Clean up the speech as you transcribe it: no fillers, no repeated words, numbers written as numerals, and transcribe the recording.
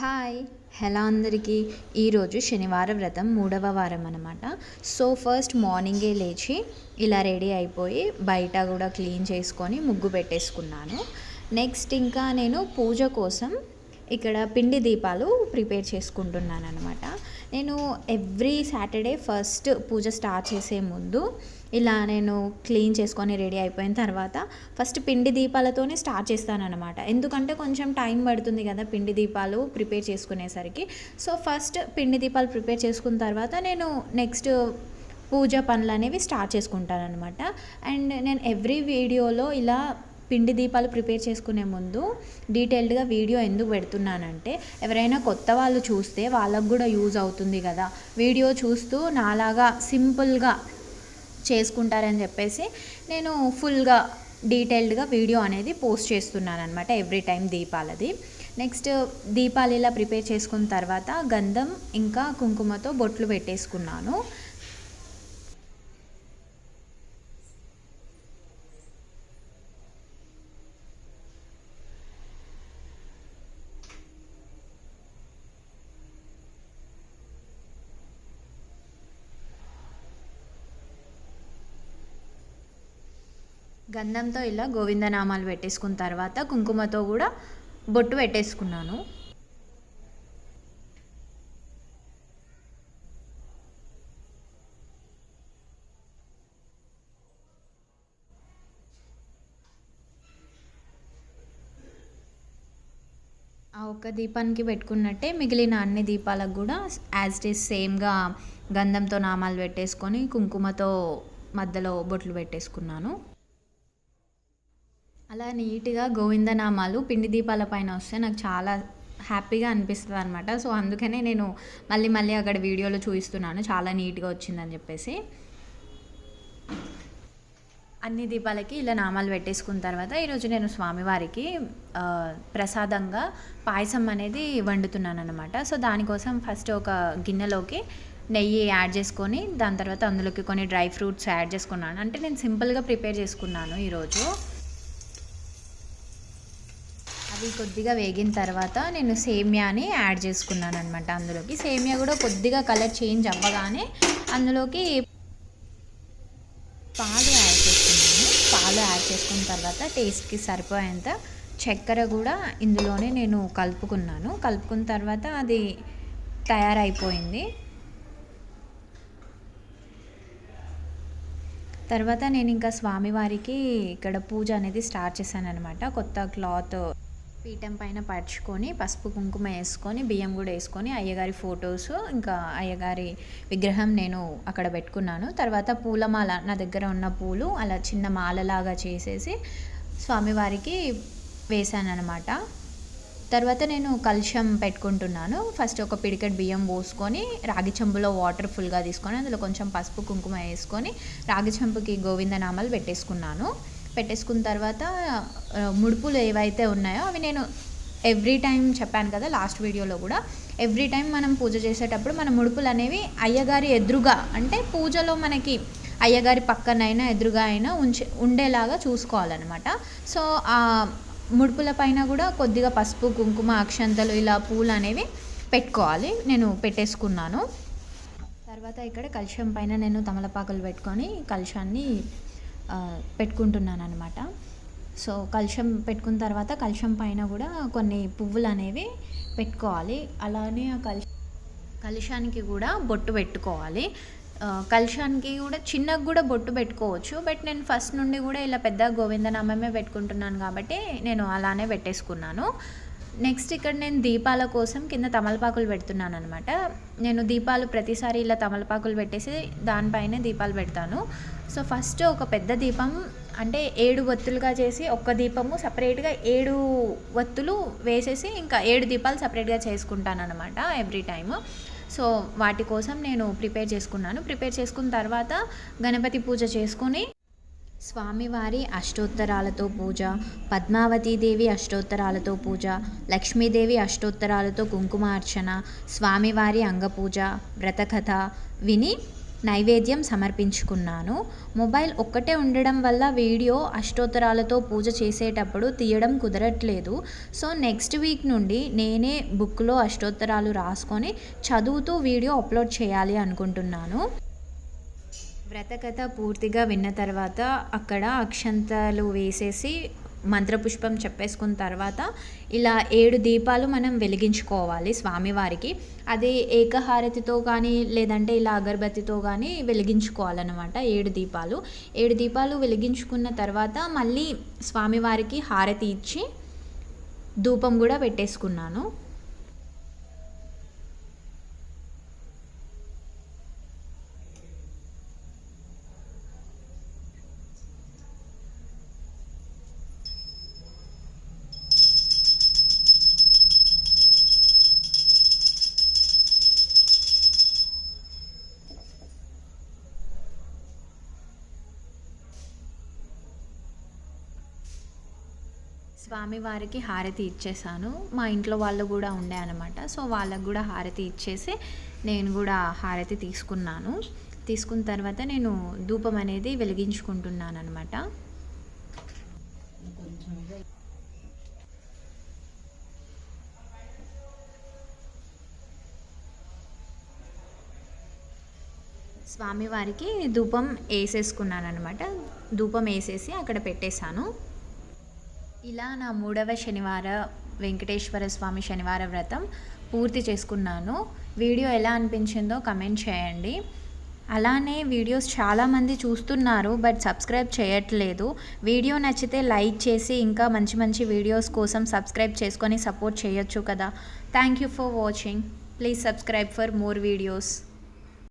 Hi! Hello అందరికీ. ఈరోజు శనివార వ్రతం మూడవ వారం అనమాట. సో, ఫస్ట్ మార్నింగే లేచి ఇలా రెడీ అయిపోయి బయట కూడా క్లీన్ చేసుకొని ముగ్గు పెట్టేసుకున్నాను. నెక్స్ట్ ఇంకా నేను పూజ కోసం ఇక్కడ పిండి దీపాలు ప్రిపేర్ చేసుకుంటున్నాననమాట. నేను ఎవ్రీ సాటర్డే ఫస్ట్ పూజ స్టార్ట్ చేసే ముందు ఇలా నేను క్లీన్ చేసుకొని రెడీ అయిపోయిన తర్వాత ఫస్ట్ పిండి దీపాలతోనే స్టార్ట్ చేస్తాననమాట. ఎందుకంటే కొంచెం టైం పడుతుంది కదా పిండి దీపాలు ప్రిపేర్ చేసుకునేసరికి. సో, ఫస్ట్ పిండి దీపాలు ప్రిపేర్ చేసుకున్న తర్వాత నేను నెక్స్ట్ పూజ పనులు అనేవి స్టార్ట్ చేసుకుంటాననమాట. అండ్ నేను ఎవ్రీ వీడియోలో ఇలా పిండి దీపాలు ప్రిపేర్ చేసుకునే ముందు డీటెయిల్డ్గా వీడియో ఎందుకు పెడుతున్నానంటే, ఎవరైనా కొత్త వాళ్ళు చూస్తే వాళ్ళకు కూడా యూజ్ అవుతుంది కదా, వీడియో చూస్తూ నాలాగా సింపుల్గా చేసుకుంటారని చెప్పేసి నేను ఫుల్గా డీటెయిల్డ్గా వీడియో అనేది పోస్ట్ చేస్తున్నాను అనమాట ఎవ్రీ టైం దీపాలది. నెక్స్ట్ దీపాలు ఇలా ప్రిపేర్ చేసుకున్న తర్వాత గంధం ఇంకా కుంకుమతో బొట్లు పెట్టేసుకున్నాను. గంధంతో ఇలా గోవిందనామాలు పెట్టేసుకున్న తర్వాత కుంకుమతో కూడా బొట్టు పెట్టేసుకున్నాను. ఆ ఒక్క దీపానికి పెట్టుకున్నట్టే మిగిలిన అన్ని దీపాలకు కూడా యాజ్ ఇట్ ఈస్ సేమ్గా గంధంతో నామాలు పెట్టేసుకొని కుంకుమతో మధ్యలో బొట్లు పెట్టేసుకున్నాను. అలా నీట్గా గోవిందనామాలు పిండి దీపాల పైన వస్తే నాకు చాలా హ్యాపీగా అనిపిస్తుంది అనమాట. సో, అందుకనే నేను మళ్ళీ మళ్ళీ అక్కడ వీడియోలో చూపిస్తున్నాను చాలా నీట్గా వచ్చిందని చెప్పేసి. అన్ని దీపాలకి ఇలా నామాలు పెట్టేసుకున్న తర్వాత ఈరోజు నేను స్వామివారికి ప్రసాదంగా పాయసం అనేది వండుతున్నాను అనమాట. సో, దానికోసం ఫస్ట్ ఒక గిన్నెలోకి నెయ్యి యాడ్ చేసుకొని దాని తర్వాత అందులోకి కొన్ని డ్రై ఫ్రూట్స్ యాడ్ చేసుకున్నాను. అంటే నేను సింపుల్గా ప్రిపేర్ చేసుకున్నాను ఈరోజు. అవి కొద్దిగా వేగిన తర్వాత నేను సేమియాని యాడ్ చేసుకున్నాను అనమాట అందులోకి. సేమియా కూడా కొద్దిగా కలర్ చేంజ్ అవ్వగానే అందులోకి పాలు యాడ్ చేసుకున్నాను. పాలు యాడ్ చేసుకున్న తర్వాత టేస్ట్కి సరిపోయేంత చక్కెర కూడా ఇందులోనే నేను కలుపుకున్న తర్వాత అది తయారైపోయింది. తర్వాత నేను ఇంకా స్వామివారికి ఇక్కడ పూజ అనేది స్టార్ట్ చేశాను అనమాట. కొత్త క్లాత్ పీఠం పైన పరుచుకొని పసుపు కుంకుమ వేసుకొని బియ్యం కూడా వేసుకొని అయ్యగారి ఫొటోస్ ఇంకా అయ్యగారి విగ్రహం నేను అక్కడ పెట్టుకున్నాను. తర్వాత పూలమాల నా దగ్గర ఉన్న పూలు అలా చిన్న మాలలాగా చేసేసి స్వామివారికి వేశాను అనమాట. తర్వాత నేను కలశం పెట్టుకుంటున్నాను. ఫస్ట్ ఒక పిడికెట్ బియ్యం పోసుకొని రాగి చెంబులో వాటర్ ఫుల్గా తీసుకొని అందులో కొంచెం పసుపు కుంకుమ వేసుకొని రాగి చెంబుకి గోవిందనామాలు పెట్టేసుకున్న తర్వాత ముడుపులు ఏవైతే ఉన్నాయో అవి నేను ఎవ్రీ టైం చెప్పాను కదా లాస్ట్ వీడియోలో కూడా, ఎవ్రీ టైం మనం పూజ చేసేటప్పుడు మన ముడుపులు అనేవి అయ్యగారి ఎదురుగా, అంటే పూజలో మనకి అయ్యగారి పక్కనైనా ఎదురుగా అయినా ఉండేలాగా చూసుకోవాలన్నమాట. సో, ఆ ముడుపుల పైన కూడా కొద్దిగా పసుపు కుంకుమ అక్షంతలు ఇలా పూలు అనేవి పెట్టుకోవాలి. నేను పెట్టేసుకున్నాను. తర్వాత ఇక్కడ కలశం పైన నేను తమలపాకులు పెట్టుకొని కలశాన్ని పెట్టుకుంటున్నాను అనమాట. సో, కలశం పెట్టుకున్న తర్వాత కలశం పైన కూడా కొన్ని పువ్వులు అనేవి పెట్టుకోవాలి. అలానే ఆ కలశానికి కూడా బొట్టు పెట్టుకోవాలి. కలశానికి కూడా చిన్నగా కూడా బొట్టు పెట్టుకోవచ్చు. బట్ నేను ఫస్ట్ నుండి కూడా ఇలా పెద్ద గోవిందనామమే పెట్టుకుంటున్నాను కాబట్టి నేను అలానే పెట్టేసుకున్నాను. నెక్స్ట్ ఇక్కడ నేను దీపాల కోసం కింద తమలపాకులు పెడుతున్నాను అనమాట. నేను దీపాలు ప్రతిసారి ఇలా తమలపాకులు పెట్టేసి దానిపైనే దీపాలు పెడతాను. సో, ఫస్ట్ ఒక పెద్ద దీపం అంటే 7 ఒత్తులుగా చేసి ఒక్క దీపము సపరేట్గా 7 ఒత్తులు వేసేసి ఇంకా 7 దీపాలు సపరేట్గా చేసుకుంటాను అనమాట ఎవ్రీ టైము. సో, వాటి కోసం నేను ప్రిపేర్ చేసుకున్న తర్వాత గణపతి పూజ చేసుకొని స్వామివారి అష్టోత్తరాలతో పూజ, పద్మావతీదేవి అష్టోత్తరాలతో పూజ, లక్ష్మీదేవి అష్టోత్తరాలతో కుంకుమార్చన, స్వామివారి అంగపూజ, వ్రతకథ విని నైవేద్యం సమర్పించుకున్నాను. మొబైల్ ఒక్కటే ఉండడం వల్ల వీడియో అష్టోత్తరాలతో పూజ చేసేటప్పుడు తీయడం కుదరట్లేదు. సో నెక్స్ట్ వీక్ నుండి నేనే బుక్లో అష్టోత్తరాలు రాసుకొని చదువుతూ వీడియో అప్లోడ్ చేయాలి అనుకుంటున్నాను. వ్రతకథ పూర్తిగా విన్న తర్వాత అక్కడ అక్షంతలు వేసేసి మంత్రపుష్పం చెప్పేసుకున్న తర్వాత ఇలా 7 దీపాలు మనం వెలిగించుకోవాలి స్వామివారికి. అది ఏకహారతితో కానీ లేదంటే ఇలా అగరబత్తితో కానీ వెలిగించుకోవాలన్నమాట 7 దీపాలు. 7 దీపాలు వెలిగించుకున్న తర్వాత మళ్ళీ స్వామివారికి హారతి ఇచ్చి ధూపం కూడా పెట్టేసుకున్నాను. స్వామివారికి హారతి ఇచ్చేసాను. మా ఇంట్లో వాళ్ళు కూడా ఉండే అనమాట. సో వాళ్ళకు కూడా హారతి ఇచ్చేసి నేను కూడా హారతి తీసుకున్నాను. తీసుకున్న తర్వాత నేను ధూపం అనేది వెలిగించుకుంటున్నాను అనమాట. స్వామివారికి ధూపం వేసేసుకున్నాను అనమాట. ధూపం వేసేసి అక్కడ పెట్టేశాను. ఇలా నా 3వ శనివార వెంకటేశ్వర స్వామి శనివార వ్రతం పూర్తి చేసుకున్నాను. వీడియో ఎలా అనిపించిందో కమెంట్ చేయండి. అలానే వీడియోస్ చాలామంది చూస్తున్నారు బట్ సబ్స్క్రైబ్ చేయట్లేదు. వీడియో నచ్చితే లైక్ చేసి ఇంకా మంచి మంచి వీడియోస్ కోసం సబ్స్క్రైబ్ చేసుకొని సపోర్ట్ చేయొచ్చు కదా. Thank you for watching. Please subscribe for more videos.